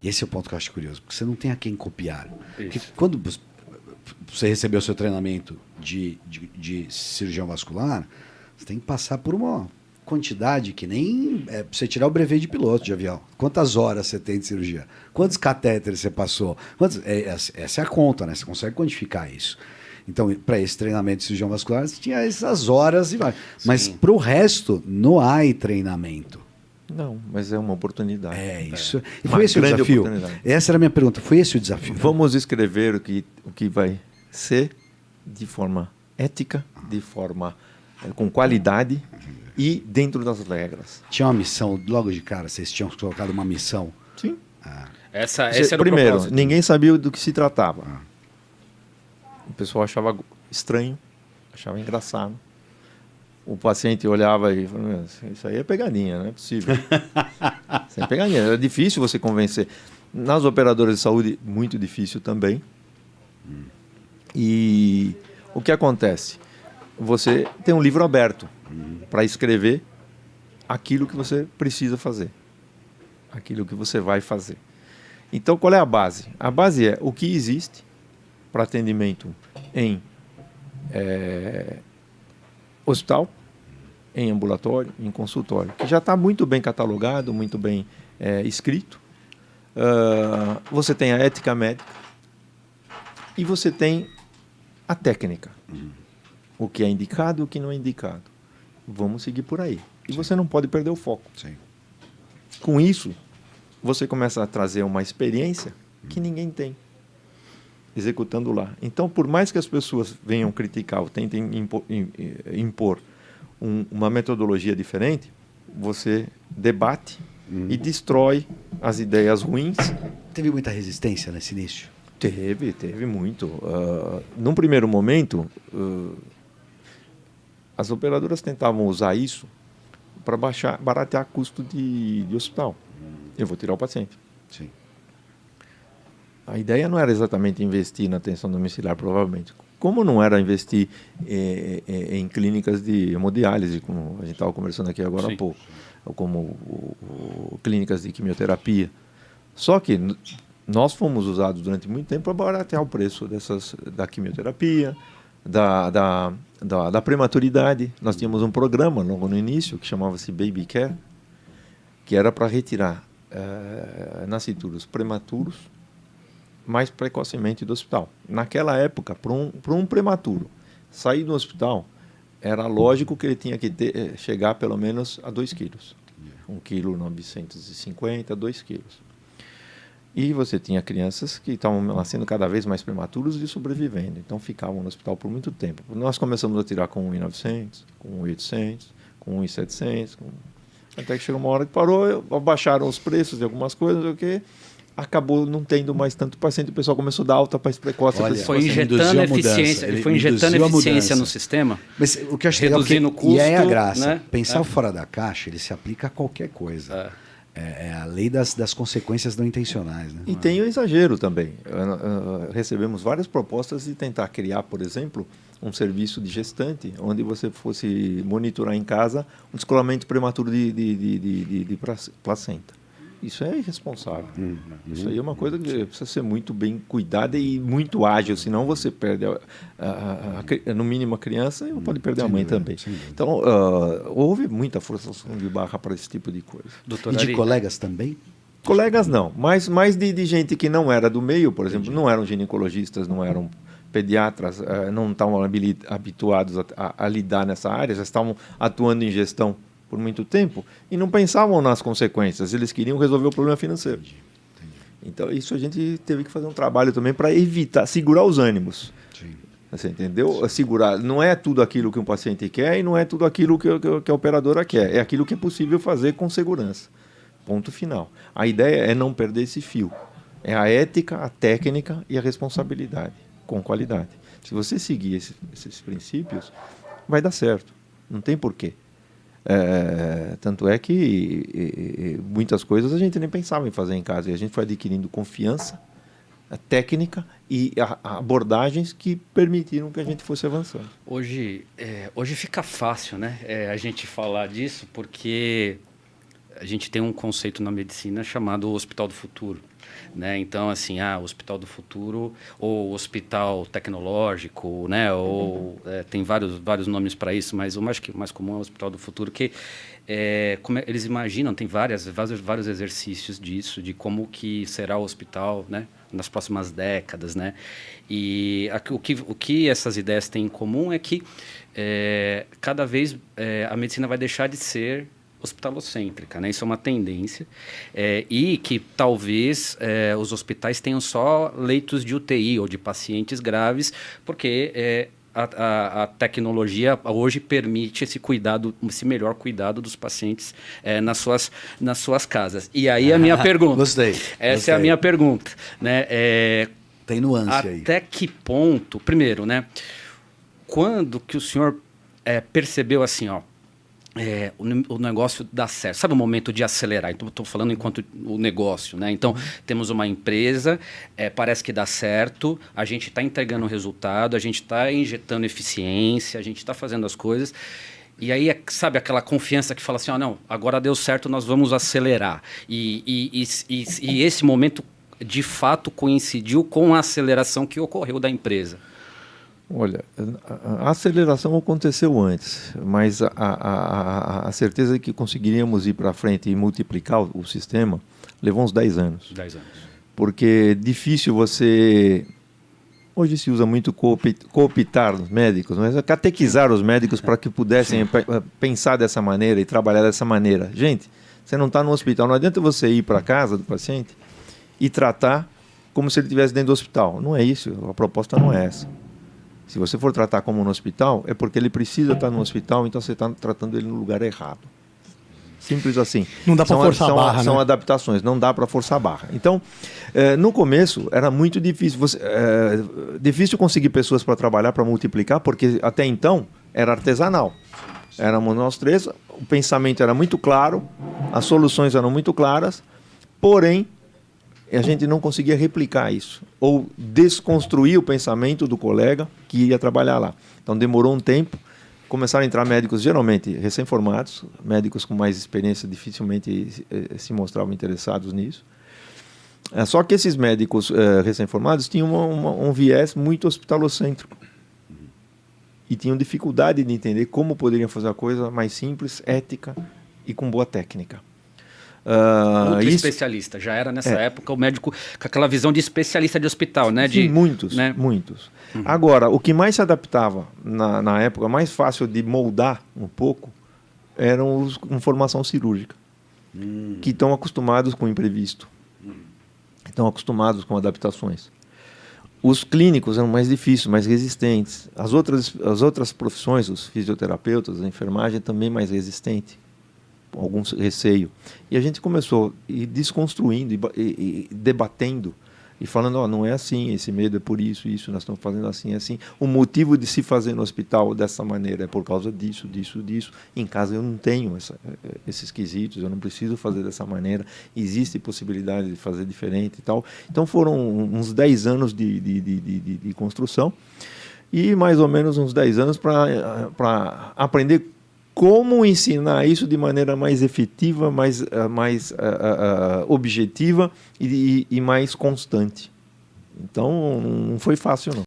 Esse é o ponto que eu acho curioso, porque você não tem a quem copiar. Porque Isso. quando você recebeu o seu treinamento de cirurgião vascular, você tem que passar por uma quantidade que nem é pra você tirar o brevet de piloto de avião. Quantas horas você tem de cirurgia? Quantos catéteres você passou? Essa é a conta, né? Você consegue quantificar isso. Então, para esse treinamento de cirurgião vascular, você tinha essas horas e vai. Mas para o resto, não há treinamento. Não, mas é uma oportunidade. É isso. E Uma foi esse o grande desafio? oportunidade. Essa era a minha pergunta. Foi esse o desafio? Vamos escrever o que vai ser de forma ética, de forma com qualidade e dentro das regras. Tinha uma missão, logo de cara, vocês tinham colocado uma missão? Sim. Esse era Primeiro, o propósito. ninguém sabia do que se tratava. O pessoal achava estranho, achava engraçado. O paciente olhava e falava, isso aí é pegadinha, não é possível. Isso é pegadinha. Era difícil você convencer. Nas operadoras de saúde, muito difícil também. E o que acontece? Você tem um livro aberto para escrever aquilo que você precisa fazer. Aquilo que você vai fazer. Então, qual é a base? A base é o que existe para atendimento em hospital, em ambulatório, em consultório, que já está muito bem catalogado, muito bem escrito. Você tem a ética médica e você tem a técnica. O que é indicado e o que não é indicado. Vamos seguir por aí. E você não pode perder o foco. Sim. Com isso, você começa a trazer uma experiência que ninguém tem, executando lá. Então, por mais que as pessoas venham criticar ou tentem impor uma metodologia diferente, você debate e destrói as ideias ruins. Teve muita resistência nesse início? Teve muito. Num primeiro momento, as operadoras tentavam usar isso para baratear custo de hospital. Eu vou tirar o paciente. Sim. A ideia não era exatamente investir na atenção domiciliar, provavelmente. Como não era investir em clínicas de hemodiálise, como a gente estava conversando aqui agora há pouco, ou como clínicas de quimioterapia. Só que nós fomos usados durante muito tempo para baratear o preço da quimioterapia, da prematuridade. Nós tínhamos um programa logo no início que chamava-se Baby Care, que era para retirar nascituros prematuros mais precocemente do hospital. Naquela época, para um prematuro sair do hospital, era lógico que ele tinha que chegar pelo menos a 2 quilos. 1,950 kg, 2 quilos. E você tinha crianças que estavam nascendo cada vez mais prematuros e sobrevivendo. Então ficavam no hospital por muito tempo. Nós começamos a tirar com 1.900, com 1.800, com 1.700, até que chegou uma hora que parou, abaixaram os preços de algumas coisas, o que acabou não tendo mais tanto paciente, o pessoal começou a dar alta para precoce. Olha, Foi injetando eficiência, ele foi injetando eficiência no sistema. Mas o que eu acho reduzindo legal, o custo, e é a graça, né? pensar fora da caixa, ele se aplica a qualquer coisa. É a lei das consequências não intencionais. Né? E tem o exagero também. Recebemos várias propostas de tentar criar, por exemplo, um serviço de gestante, onde você fosse monitorar em casa um descolamento prematuro de placenta. Isso é irresponsável. Isso aí é uma coisa que precisa ser muito bem cuidada e muito ágil, senão você perde, no mínimo, a criança e pode perder a mãe também. Então, houve muita forçação de barra para esse tipo de coisa. E de colegas também? Colegas não, mas mais de gente que não era do meio, por exemplo, não eram ginecologistas, não eram pediatras, não estavam habituados a lidar nessa área, já estavam atuando em gestão por muito tempo e não pensavam nas consequências, eles queriam resolver o problema financeiro. Entendi. Então, isso a gente teve que fazer um trabalho também para evitar, segurar os ânimos. Sim. Você entendeu? Segurar. Não é tudo aquilo que um paciente quer e não é tudo aquilo que a operadora quer. É aquilo que é possível fazer com segurança. Ponto final. A ideia é não perder esse fio. É a ética, a técnica e a responsabilidade, com qualidade. Se você seguir esses princípios, vai dar certo. Não tem porquê. Tanto é que muitas coisas a gente nem pensava em fazer em casa. E a gente foi adquirindo confiança, a técnica e abordagens que permitiram que a gente fosse avançando. Hoje fica fácil, né? A gente falar disso, porque a gente tem um conceito na medicina chamado Hospital do Futuro. Né? Então, assim, o Hospital do Futuro, ou Hospital Tecnológico, né? Ou tem vários nomes para isso, mas o mais comum é o Hospital do Futuro, que eles imaginam, tem vários exercícios disso, de como que será o hospital, né? Nas próximas décadas, né? E o que essas ideias têm em comum é que cada vez a medicina vai deixar de ser hospitalocêntrica, né? Isso é uma tendência, e que talvez os hospitais tenham só leitos de UTI ou de pacientes graves, porque a tecnologia hoje permite esse melhor cuidado dos pacientes nas suas casas. E aí a minha pergunta... Gostei. Essa é a minha pergunta. Né? Tem nuance aí. Até que ponto... Primeiro, né? Quando que o senhor percebeu assim, o negócio dá certo? Sabe o momento de acelerar? Então, estou falando enquanto o negócio, né? Então, temos uma empresa, parece que dá certo, a gente está entregando resultado, a gente está injetando eficiência, a gente está fazendo as coisas. E aí, sabe, aquela confiança que fala assim, não, agora deu certo, nós vamos acelerar. E esse momento, de fato, coincidiu com a aceleração que ocorreu da empresa. Olha, a aceleração aconteceu antes, mas a certeza de que conseguiríamos ir para frente e multiplicar o sistema levou uns 10 anos. 10 anos. Porque é difícil você... Hoje se usa muito cooptar os médicos, mas é catequizar os médicos para que pudessem pensar dessa maneira e trabalhar dessa maneira. Gente, você não está no hospital, não adianta você ir para a casa do paciente e tratar como se ele estivesse dentro do hospital. Não é isso, a proposta não é essa. Se você for tratar como no hospital, é porque ele precisa estar no hospital, então você está tratando ele no lugar errado. Simples assim. Não dá para forçar a barra, São né? adaptações, não dá para forçar a barra. Então, no começo, era muito difícil. Difícil conseguir pessoas para trabalhar, para multiplicar, porque até então era artesanal. Éramos nós três, o pensamento era muito claro, as soluções eram muito claras, porém, a gente não conseguia replicar isso, ou desconstruir o pensamento do colega que ia trabalhar lá. Então demorou um tempo, começaram a entrar médicos geralmente recém-formados, médicos com mais experiência dificilmente se mostravam interessados nisso. Só que esses médicos recém-formados tinham um viés muito hospitalocêntrico e tinham dificuldade de entender como poderiam fazer a coisa mais simples, ética e com boa técnica. Especialista, já era nessa época o médico com aquela visão de especialista de hospital, né? Sim, muitos. Uhum. Agora, o que mais se adaptava na época, mais fácil de moldar um pouco, eram os com formação cirúrgica, que estão acostumados com o imprevisto, estão acostumados com adaptações. Os clínicos eram mais difíceis, mais resistentes. As outras profissões, os fisioterapeutas, a enfermagem, também mais resistente. Algum receio. E a gente começou a ir desconstruindo e debatendo e falando, não é assim, esse medo é por isso, nós estamos fazendo assim, assim. O motivo de se fazer no hospital dessa maneira é por causa disso, disso, disso. Em casa eu não tenho esses quesitos, eu não preciso fazer dessa maneira, existe possibilidade de fazer diferente e tal. Então foram uns 10 anos de construção e mais ou menos uns 10 anos para aprender como ensinar isso de maneira mais efetiva, mais objetiva e mais constante. Então, não foi fácil, não.